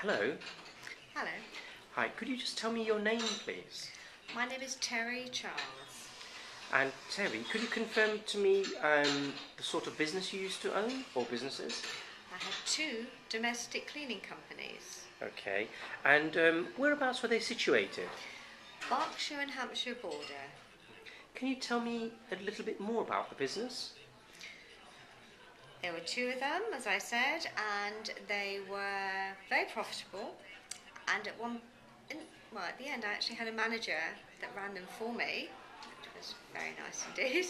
Hello. Hello, Hi. Could you just tell me your name, please? my name is Terri Charles. And Terry, could you confirm to me the sort of business you used to own, or businesses? I had two domestic cleaning companies, Okay. And whereabouts were they situated? Berkshire and Hampshire border. Can you tell me a little bit more about the business? There were two of them, as I said, and they were very profitable. And at the end, I actually had a manager that ran them for me, which was very nice indeed.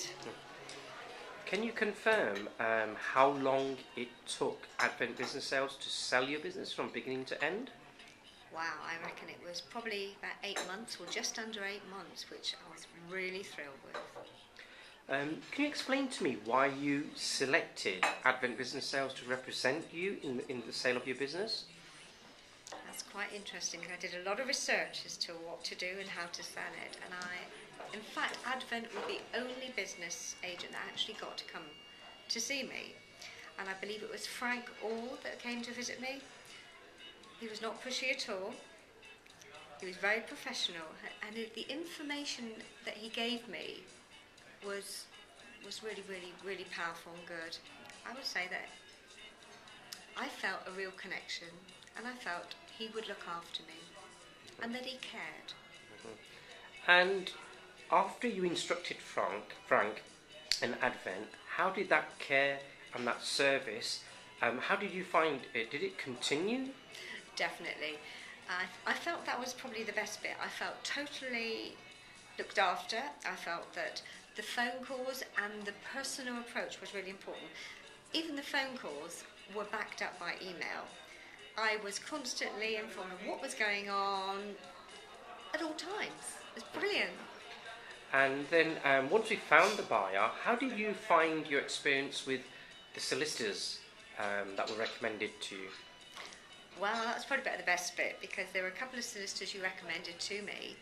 Can you confirm how long it took Advent Business Sales to sell your business from beginning to end? Wow, I reckon it was probably about 8 months, or just under 8 months, which I was really thrilled with. Can you explain to me why you selected Advent Business Sales to represent you in the sale of your business? That's quite interesting. I did a lot of research as to what to do and how to sell it, and in fact, Advent was the only business agent that actually got to come to see me, and I believe it was Frank Orr that came to visit me. He was not pushy at all. He was very professional, and the information that he gave me was really, really, really powerful and good. I would say that I felt a real connection, and I felt he would look after me, and that he cared. And after you instructed Frank and Advent, how did that care and that service, how did you find it? Did it continue? Definitely. I felt that was probably the best bit. I felt totally looked after. I felt that the phone calls and the personal approach was really important. Even the phone calls were backed up by email. I was constantly informed of what was going on at all times. It was brilliant. And then once we found the buyer, how did you find your experience with the solicitors that were recommended to you? Well, that's probably about the best bit, because there were a couple of solicitors you recommended to me.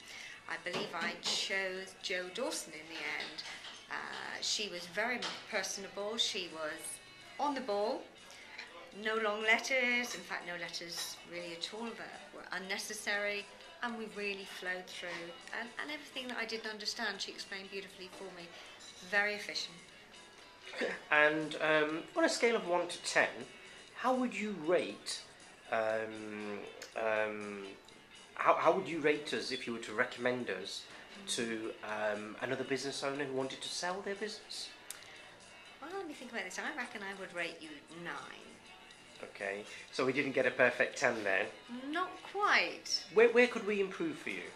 I believe I chose Jo Dawson in the end. She was very personable. She was on the ball. No long letters. In fact, no letters really at all that were unnecessary. And we really flowed through. And everything that I didn't understand, she explained beautifully for me. Very efficient. And on a scale of 1 to 10, how would you rate how would you rate us if you were to recommend us to another business owner who wanted to sell their business? Well, let me think about this. I reckon I would rate you 9. Okay, so we didn't get a perfect 10 then. Not quite. Where could we improve for you?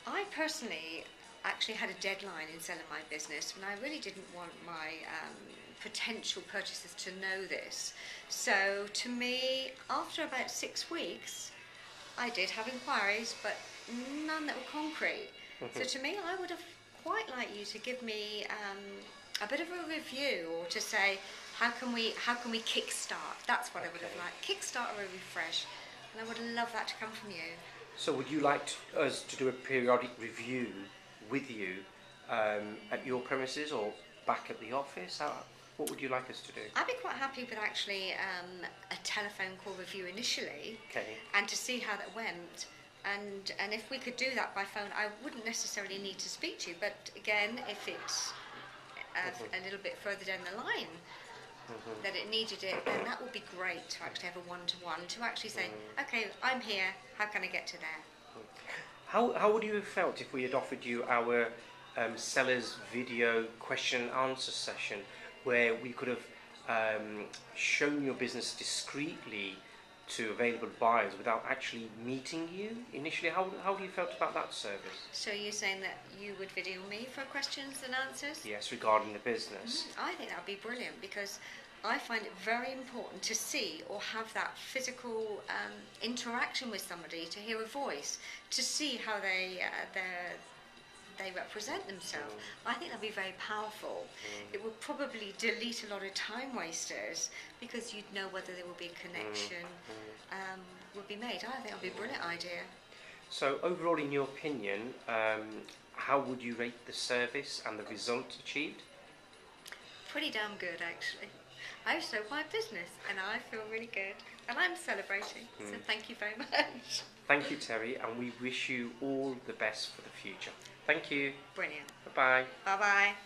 I personally actually had a deadline in selling my business, and I really didn't want my potential purchasers to know this. So to me, after about 6 weeks, I did have inquiries, but none that were concrete. So to me, I would have quite liked you to give me a bit of a review, or to say, how can we kickstart? That's what I would have liked. Kickstart or a refresh. And I would love that to come from you. So would you like us to do a periodic review with you at your premises or back at the office? What would you like us to do? I'd be quite happy with actually a telephone call review initially, Okay. and to see how that went. And if we could do that by phone, I wouldn't necessarily need to speak to you. But again, if it's a little bit further down the line that it needed it, then that would be great to actually have a one-to-one, to actually say, okay, I'm here, how can I get to there? How would you have felt if we had offered you our sellers video question and answer session, where we could have shown your business discreetly to available buyers without actually meeting you initially? How have you felt about that service? So you're saying that you would video me for questions and answers? Yes, regarding the business. I think that would be brilliant, because I find it very important to see or have that physical interaction with somebody, to hear a voice, to see how they represent themselves. I think that'd be very powerful. It would probably delete a lot of time wasters, because you'd know whether there would be a connection would be made. I think that'd be a brilliant idea. So overall, in your opinion, how would you rate the service and the result achieved? Pretty damn good, actually. also my business, and I feel really good, and I'm celebrating. So thank you very much. Thank you, Terri, and we wish you all the best for the future. Thank you. Brilliant. Bye-bye. Bye bye.